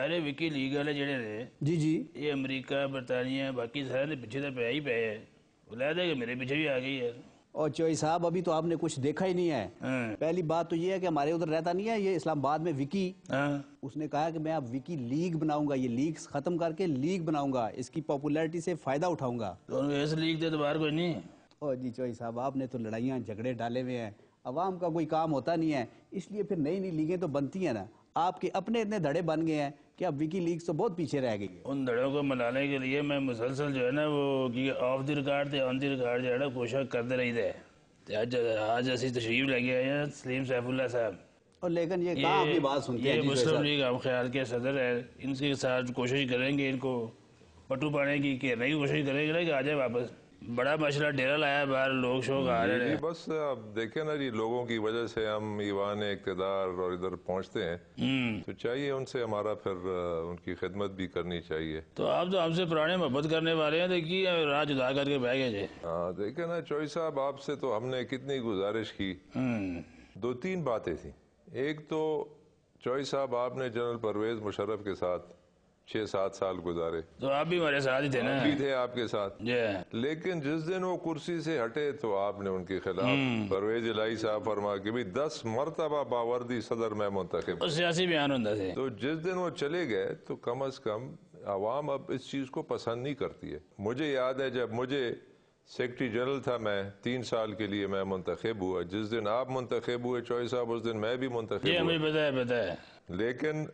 سارے وکی لیگ والے جڑے نے جی جی یہ امریکہ برطانیہ باقی سارے نے پیچھے تو پہ ہی پے ہے. علیحدہ کہ میرے پیچھے بھی آ گئی ہے. اور چوئی صاحب ابھی تو آپ نے کچھ دیکھا ہی نہیں ہے. پہلی بات تو یہ ہے کہ ہمارے ادھر رہتا نہیں ہے یہ اسلام آباد میں وکی. اس نے کہا کہ میں اب وکی لیگ بناؤں گا, یہ لیگز ختم کر کے لیگ بناؤں گا, اس کی پاپولیرٹی سے فائدہ اٹھاؤں گا. اس لیگ دے دوبارہ کوئی نہیں. او جی چوئی صاحب آپ نے تو لڑائیاں جھگڑے ڈالے ہوئے ہیں, عوام کا کوئی کام ہوتا نہیں ہے, اس لیے پھر نئی نئی لیگیں تو بنتی ہیں نا. آپ کے اپنے اتنے دھڑے بن گئے ہیں کہ اب وکی لیگز تو بہت پیچھے رہ گئی ہے. ان دھڑوں کو ملانے کے لیے میں مسلسل جو ہے نا وہ آف دی ریکارڈ تے آن دی ریکارڈ جو ہے نا کوشش کرتے رہی تھے. آج ایسی تشریف لگے آئے ہیں سلیم سیف اللہ صاحب, اور لیکن یہ کہاں اپنی بات سنتے ہیں. یہ مسلم لیگ ہم خیال کے صدر ہے, ان کے ساتھ کوشش کریں گے ان کو پٹو پانے کی, کہنے کی کوشش کریں گے کہ آ جائے واپس. بڑا مسئلہ ڈیرا لایا باہر, لوگ شوق آ رہے ہیں. بس اب دیکھیں نا جی, لوگوں کی وجہ سے ہم ایوان اقتدار اور ادھر پہنچتے ہیں, تو چاہیے ان سے ہمارا پھر ان کی خدمت بھی کرنی چاہیے. تو آپ تو ہم سے پرانے محبت کرنے والے ہیں, دیکھیے راہ جدا کر کے بہ گئے جی. ہاں دیکھیں نا چوئی صاحب, آپ سے تو ہم نے کتنی گزارش کی. 2-3 باتیں تھیں. ایک تو چوئی صاحب آپ نے جنرل پرویز مشرف کے ساتھ 6-7 سال گزارے, تو آپ بھی ہمارے ساتھ ہی تھے نا. بھی تھے آپ کے ساتھ, جی. لیکن جس دن وہ کرسی سے ہٹے تو آپ نے ان کے خلاف پرویز الہی صاحب فرما کہ بھی 10 مرتبہ باوردی صدر میں منتخب. اور سیاسی بیان ہوتا تھے. تو جس دن وہ چلے گئے تو کم از کم عوام اب اس چیز کو پسند نہیں کرتی ہے. مجھے یاد ہے جب مجھے سیکرٹری جنرل تھا میں 3 سال کے لیے میں منتخب ہوا, جس دن آپ منتخب ہوئے چوئی صاحب اس دن میں بھی منتخب ہوا. ہمیں پتہ ہے. لیکن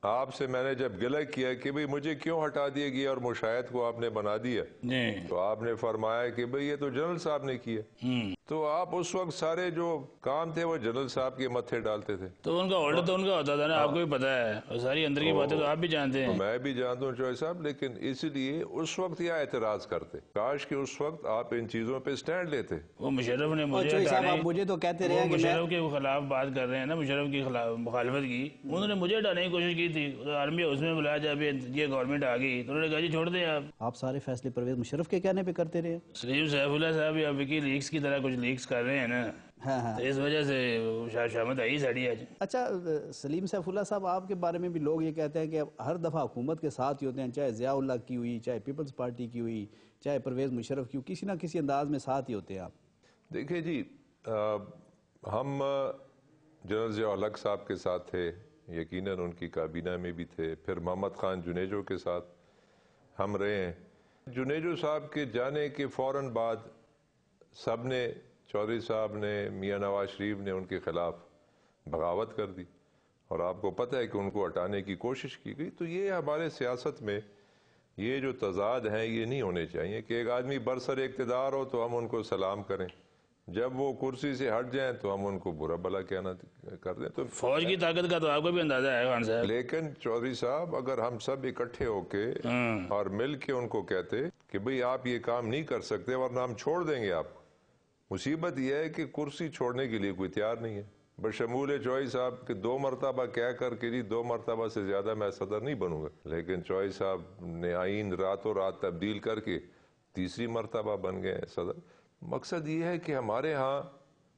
آپ سے میں نے جب گلہ کیا کہ بھئی مجھے کیوں ہٹا دیا گیا اور مشاہد کو آپ نے بنا دیا, تو آپ نے فرمایا کہ بھئی یہ تو جنرل صاحب نے کیا. تو آپ اس وقت سارے جو کام تھے وہ جنرل صاحب کے متھے ڈالتے تھے. تو ان کا آرڈر تو ان کا ہوتا تھا نا, آپ کو بھی پتہ ہے, اور ساری اندر کی باتیں تو آپ بھی جانتے ہیں. میں بھی جانتا ہوں چوئی صاحب, لیکن اس لیے اس وقت یہ اعتراض کرتے, کاش کہ اس وقت آپ ان چیزوں پہ سٹینڈ لیتے. وہ مشرف نے مجھے مجھے تو کہتے رہے کہ مشرف کے خلاف بات کر رہے ہیں نا, مشرف کی مخالفت کی, انہوں نے مجھے ہٹانے کی کوشش کی تھی. آرمی اس میں بلایا جب یہ گورنمنٹ آ گئی تو انہوں نے کہا جی چھوڑ دیں آپ سارے فیصلے پرویز مشرف کے کہنے پہ کرتے رہے. سلیم سیف اللہ صاحب یا وکی لیگز کی طرح کچھ لیگز کر رہے ہیں نا, تو اس وجہ سے شامت آئی ساڑی آج. اچھا سلیم سیف اللہ صاحب, آپ کے بارے میں بھی لوگ یہ کہتے ہیں کہ ہر دفعہ حکومت کے ساتھ ہی ہوتے ہیں, چاہے ضیاء اللہ کی ہوئی, چاہے پیپلز پارٹی کی ہوئی, چاہے پرویز مشرف کی, کسی نہ کسی انداز میں ساتھ ہی ہوتے ہیں آپ. دیکھیں جی, ہم جنرل ضیاء الحق صاحب کے ساتھ تھے, یقیناً ان کی کابینہ میں بھی تھے, پھر محمد خان جنیجو کے ساتھ ہم رہے ہیں. جنیجو صاحب کے جانے کے فوراً بعد سب نے, چودھری صاحب نے, میاں نواز شریف نے ان کے خلاف بغاوت کر دی, اور آپ کو پتہ ہے کہ ان کو ہٹانے کی کوشش کی گئی. تو یہ ہمارے سیاست میں یہ جو تضاد ہیں یہ نہیں ہونے چاہیے کہ ایک آدمی برسر اقتدار ہو تو ہم ان کو سلام کریں, جب وہ کرسی سے ہٹ جائیں تو ہم ان کو برا بلا کہنا کر دیں. تو فوج کی طاقت کا تو آپ کو بھی اندازہ ہے خان صاحب. لیکن چودھری صاحب اگر ہم سب اکٹھے ہو کے اور مل کے ان کو کہتے کہ بھئی آپ یہ کام نہیں کر سکتے ورنہ ہم چھوڑ دیں گے آپ, مصیبت یہ ہے کہ کرسی چھوڑنے کے لیے کوئی تیار نہیں ہے, بشمول چوئی صاحب کہ 2 مرتبہ کہہ کر کے جی 2 مرتبہ سے زیادہ میں صدر نہیں بنوں گا. لیکن چوئی صاحب نے آئین راتوں رات تبدیل کر کے 3ری مرتبہ بن گئے صدر. مقصد یہ ہے کہ ہمارے ہاں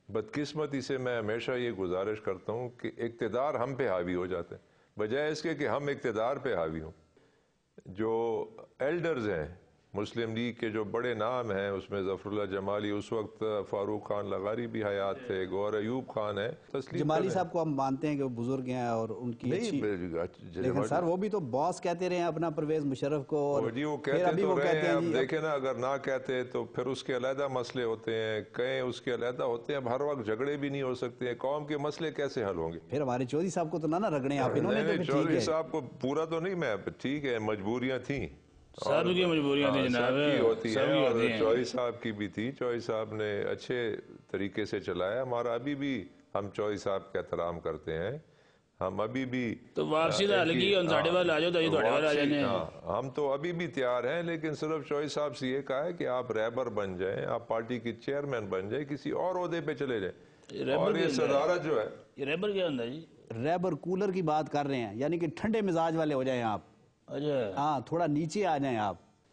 بدقسمتی سے میں ہمیشہ یہ گزارش کرتا ہوں کہ اقتدار ہم پہ حاوی ہو جاتے ہیں بجائے اس کے کہ ہم اقتدار پہ حاوی ہوں. جو ایلڈرز ہیں مسلم لیگ کے, جو بڑے نام ہیں, اس میں ظفر اللہ جمالی, اس وقت فاروق خان لغاری بھی حیات تھے, گور ایوب خان ہے. جمالی صاحب کو ہم مانتے ہیں کہ وہ بزرگ ہیں اور ان کی اچھی, لیکن سر وہ بھی تو باس کہتے رہے ہیں اپنا پرویز مشرف کو, اور جی وہ کہتے تو رہے ہیں. اب دیکھیں نا, اگر نہ کہتے تو پھر اس کے علیحدہ مسئلے ہوتے ہیں, کہیں اس کے علیحدہ ہوتے ہیں. اب ہر وقت جھگڑے بھی نہیں ہو سکتے ہیں, قوم کے مسئلے کیسے حل ہوں گے؟ پھر ہمارے چودھری صاحب کو تو نہ رگڑیں آپ, انہوں نے تو چودھری صاحب کو پورا تو نہیں, میں ٹھیک ہے مجبوریاں تھیں, سب کی مجبوریاں تھیں جناب, سب کی ہوتی ہیں, اور چوئی صاحب کی بھی تھی. چوئی صاحب نے اچھے طریقے سے چلایا ہمارا. ابھی بھی ہم چوئی صاحب کا احترام کرتے ہیں, ہم ابھی بھی تو واپسی تو حل کی, ساڑھے بار آ جاؤ تو تھوڑے بار آ جانے ہیں. ہم تو ابھی بھی تیار ہیں, لیکن صرف چوئی صاحب سے یہ کہا ہے کہ آپ رہبر بن جائیں, آپ پارٹی کی چیئرمین بن جائیں, کسی اور عہدے پہ چلے جائیں. اور یہ صدارت جو ہے, یہ ریبر کیا ہوتا ہے جی؟ ریبر کولر کی بات کر رہے ہیں, یعنی کہ ٹھنڈے مزاج والے ہو جائیں آپ. اچھا ہاں, تھوڑا نیچے آ جائیں آپ.